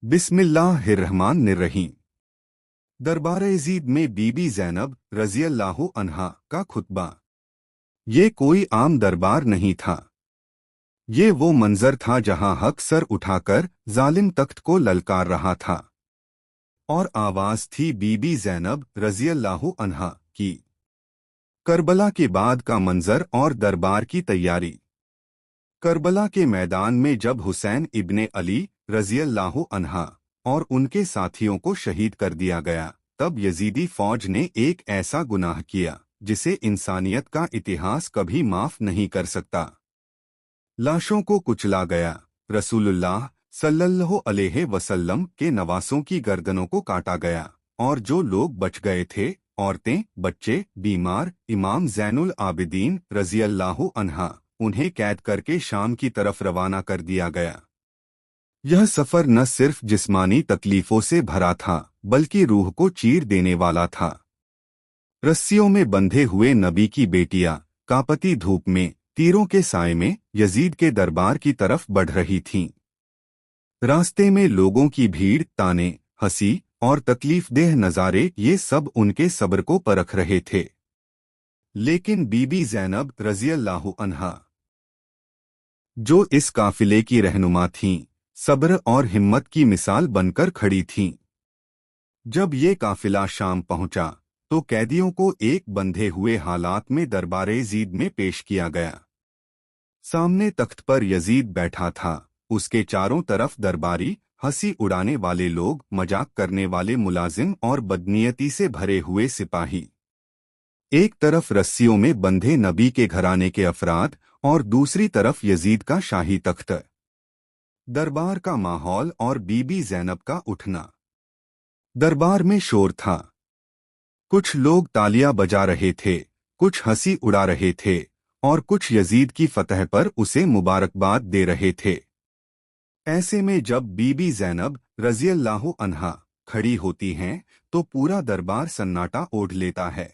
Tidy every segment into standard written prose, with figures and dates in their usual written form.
बिस्मिल्लाहिर्रहमानिर्रहीम। दरबार यजीद में बीबी ज़ैनब रज़ियल्लाहु अन्हा का खुतबा। ये कोई आम दरबार नहीं था। ये वो मंजर था जहां हक सर उठाकर जालिम तख्त को ललकार रहा था। और आवाज थी बीबी ज़ैनब रज़ियल्लाहु अन्हा की। करबला के बाद का मंजर और दरबार की तैयारी। करबला के मैदान में जब हुसैन इब्ने अली रज़ियल्लाहु अन्हा और उनके साथियों को शहीद कर दिया गया, तब यजीदी फौज ने एक ऐसा गुनाह किया जिसे इंसानियत का इतिहास कभी माफ नहीं कर सकता। लाशों को कुचला गया। रसूलुल्लाह सल्लल्लाहु अलैहि वसल्लम के नवासों की गर्दनों को काटा गया, और जो लोग बच गए थे, औरतें, बच्चे, बीमार, इमाम ज़ैनुल आबिदीन रज़ियल्लाहु अन्हा, उन्हें कैद करके शाम की तरफ रवाना कर दिया गया। यह सफर न सिर्फ जिस्मानी तकलीफों से भरा था, बल्कि रूह को चीर देने वाला था। रस्सियों में बंधे हुए नबी की बेटियां कांपती धूप में, तीरों के साए में यजीद के दरबार की तरफ बढ़ रही थीं। रास्ते में लोगों की भीड़, ताने, हंसी और तकलीफदेह नज़ारे, ये सब उनके सब्र को परख रहे थे। लेकिन बीबी ज़ैनब रज़ियल्लाहु अन्हा, जो इस काफिले की रहनुमा थीं, सब्र और हिम्मत की मिसाल बनकर खड़ी थीं। जब ये काफिला शाम पहुंचा, तो कैदियों को एक बंधे हुए हालात में दरबार यजीद में पेश किया गया। सामने तख्त पर यजीद बैठा था, उसके चारों तरफ दरबारी, हंसी उड़ाने वाले लोग, मजाक करने वाले मुलाजिम और बदनीयती से भरे हुए सिपाही। एक तरफ रस्सियों में बंधे नबी के घराने के अफराद और दूसरी तरफ यजीद का शाही तख्त। दरबार का माहौल और बीबी ज़ैनब का उठना। दरबार में शोर था। कुछ लोग तालियां बजा रहे थे, कुछ हंसी उड़ा रहे थे, और कुछ यजीद की फतह पर उसे मुबारकबाद दे रहे थे। ऐसे में जब बीबी ज़ैनब रज़ियल्लाहु अन्हा खड़ी होती हैं, तो पूरा दरबार सन्नाटा ओढ़ लेता है।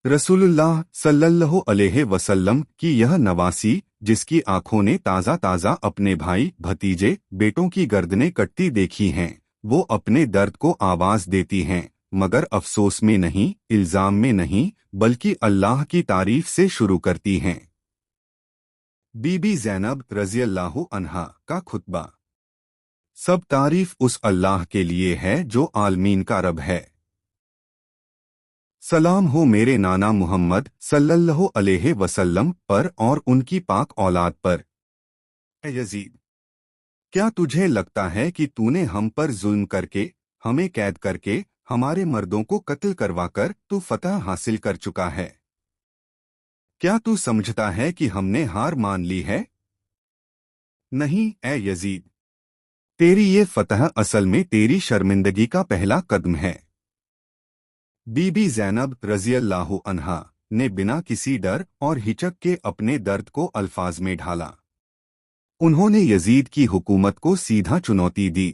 रसूलुल्लाह सल्लल्लाहु अलैहि वसल्लम की यह नवासी, जिसकी आंखों ने ताज़ा ताज़ा अपने भाई, भतीजे, बेटों की गर्दनें कटती देखी हैं, वो अपने दर्द को आवाज देती हैं, मगर अफसोस में नहीं, इल्जाम में नहीं, बल्कि अल्लाह की तारीफ से शुरू करती हैं। बीबी ज़ैनब रज़ियल्लाहु अन्हा का खुतबा। सब तारीफ उस अल्लाह के लिए है जो आलमीन का रब है। सलाम हो मेरे नाना मुहम्मद सल्लल्लाहु अलैहि वसल्लम पर और उनकी पाक औलाद पर। ए यजीद, क्या तुझे लगता है कि तूने हम पर जुल्म करके, हमें कैद करके, हमारे मर्दों को कत्ल करवाकर तू फतह हासिल कर चुका है? क्या तू समझता है कि हमने हार मान ली है? नहीं ए यजीद, तेरी ये फतह असल में तेरी शर्मिंदगी का पहला कदम है। बीबी ज़ैनब रज़ियल्लाहु अन्हा ने बिना किसी डर और हिचक के अपने दर्द को अल्फाज में ढाला। उन्होंने यजीद की हुकूमत को सीधा चुनौती दी।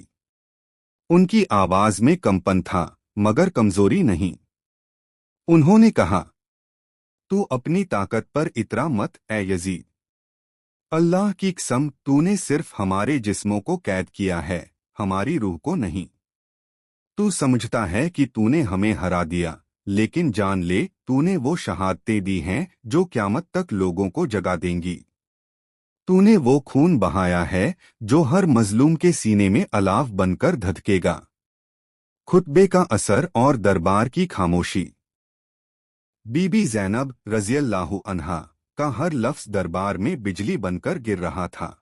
उनकी आवाज में कंपन था, मगर कमजोरी नहीं। उन्होंने कहा, तू अपनी ताकत पर इतरा मत ए यजीद। अल्लाह की कसम, तूने सिर्फ हमारे जिस्मों को कैद किया है, हमारी रूह को नहीं। तू समझता है कि तूने हमें हरा दिया, लेकिन जान ले, तूने वो शहादतें दी हैं जो क़यामत तक लोगों को जगा देंगी। तूने वो खून बहाया है जो हर मजलूम के सीने में अलाव बनकर धधकेगा। खुतबे का असर और दरबार की खामोशी। बीबी ज़ैनब रज़ियल्लाहु अन्हा का हर लफ्ज़ दरबार में बिजली बनकर गिर रहा था।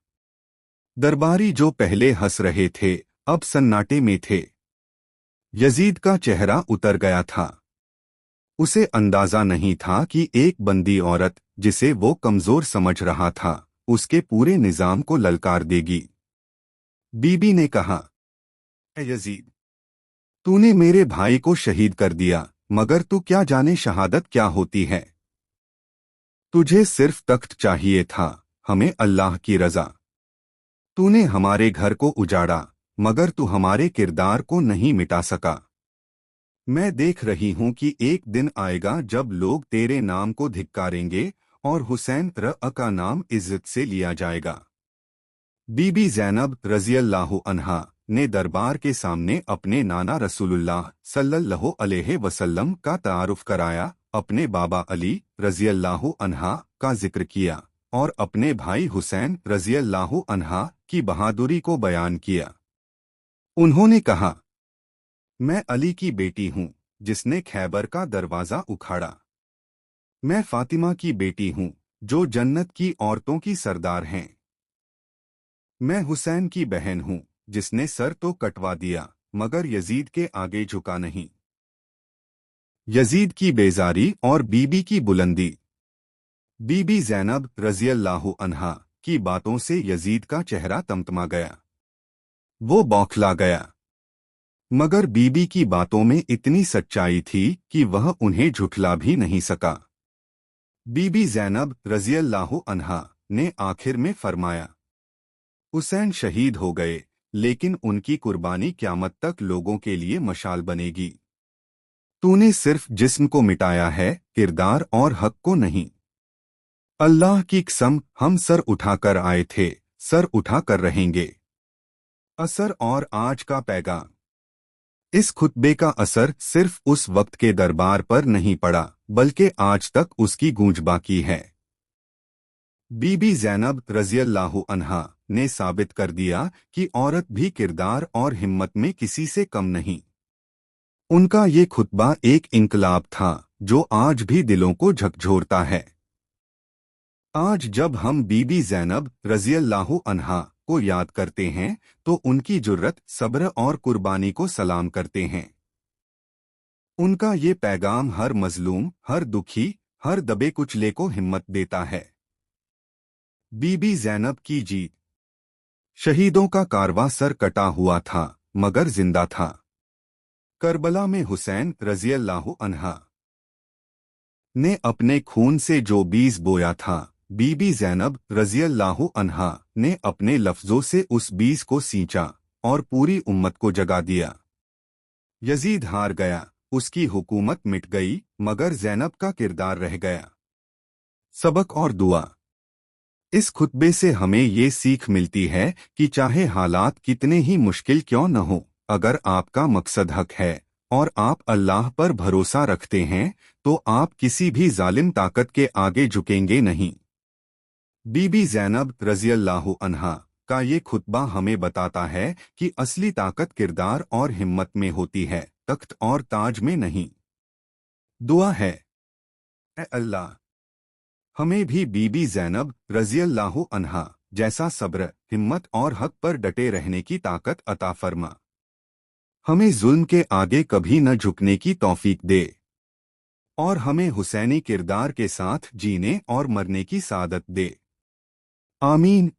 दरबारी जो पहले हंस रहे थे, अब सन्नाटे में थे। यजीद का चेहरा उतर गया था। उसे अंदाजा नहीं था कि एक बंदी औरत, जिसे वो कमजोर समझ रहा था, उसके पूरे निजाम को ललकार देगी। बीबी ने कहा, ए यजीद, तूने मेरे भाई को शहीद कर दिया, मगर तू क्या जाने शहादत क्या होती है। तुझे सिर्फ तख्त चाहिए था, हमें अल्लाह की रजा। तूने हमारे घर को उजाड़ा, मगर तू हमारे किरदार को नहीं मिटा सका। मैं देख रही हूं कि एक दिन आएगा जब लोग तेरे नाम को धिक्कारेंगे और हुसैन का नाम इज्जत से लिया जाएगा। बीबी ज़ैनब रज़ियल्लाहु अन्हा نے दरबार के सामने अपने नाना रसूलुल्लाह सल्लल्लाहु अलैहि वसल्लम का तारुफ कराया, अपने बाबा अली रज़ियल्लाहु अन्हा का जिक्र किया और अपने भाई हुसैन रज़ियल्लाहु अन्हा की बहादुरी को बयान किया। उन्होंने कहा, मैं अली की बेटी हूँ जिसने खैबर का दरवाजा उखाड़ा। मैं फातिमा की बेटी हूँ जो जन्नत की औरतों की सरदार हैं। मैं हुसैन की बहन हूँ जिसने सर तो कटवा दिया मगर यजीद के आगे झुका नहीं। यजीद की बेजारी और बीबी की बुलंदी। बीबी ज़ैनब रज़ियल्लाहु अन्हा की बातों से यजीद का चेहरा तमतमा गया। वो बौखला गया, मगर बीबी की बातों में इतनी सच्चाई थी कि वह उन्हें झुठला भी नहीं सका। बीबी ज़ैनब रज़ियल्लाहु अन्हा ने आखिर में फरमाया, हुसैन शहीद हो गए लेकिन उनकी कुर्बानी क़यामत तक लोगों के लिए मशाल बनेगी। तूने सिर्फ जिस्म को मिटाया है, किरदार और हक को नहीं। अल्लाह की कसम, हम सर उठाकर आए थे, सर उठाकर रहेंगे। असर और आज का पैगाम। इस खुतबे का असर सिर्फ उस वक्त के दरबार पर नहीं पड़ा बल्कि आज तक उसकी गूंज बाकी है। बीबी ज़ैनब रज़ियल्लाहु अन्हा ने साबित कर दिया कि औरत भी किरदार और हिम्मत में किसी से कम नहीं। उनका ये खुतबा एक इनकलाब था जो आज भी दिलों को झकझोरता है। आज जब हम बीबी ज़ैनब रज़ियल्लाहु अन्हा को याद करते हैं तो उनकी जुर्रत, सब्र और कुर्बानी को सलाम करते हैं। उनका ये पैगाम हर मजलूम, हर दुखी, हर दबे कुचले को हिम्मत देता है। बीबी ज़ैनब की जीत। शहीदों का कारवां सर कटा हुआ था मगर जिंदा था। करबला में हुसैन रज़ियल्लाहु अन्हा ने अपने खून से जो बीज बोया था, बीबी ज़ैनब रज़ियल्लाहु अन्हा ने अपने लफ्ज़ों से उस बीज को सींचा और पूरी उम्मत को जगा दिया। यजीद हार गया, उसकी हुकूमत मिट गई, मगर ज़ैनब का किरदार रह गया। सबक और दुआ। इस खुतबे से हमें ये सीख मिलती है कि चाहे हालात कितने ही मुश्किल क्यों न हो, अगर आपका मकसद हक है और आप अल्लाह पर भरोसा रखते हैं तो आप किसी भी जालिम ताकत के आगे झुकेंगे नहीं। बीबी ज़ैनब रज़ियल्लाहु अन्हा का ये खुतबा हमें बताता है कि असली ताकत किरदार और हिम्मत में होती है, तख्त और ताज में नहीं। दुआ है, ऐ अल्लाह, हमें भी बीबी ज़ैनब रज़ियल्लाहु अन्हा जैसा सब्र, हिम्मत और हक पर डटे रहने की ताकत अता फरमा। हमें जुल्म के आगे कभी न झुकने की तौफीक दे और हमें हुसैनी किरदार के साथ जीने और मरने की सादत दे। आमीन।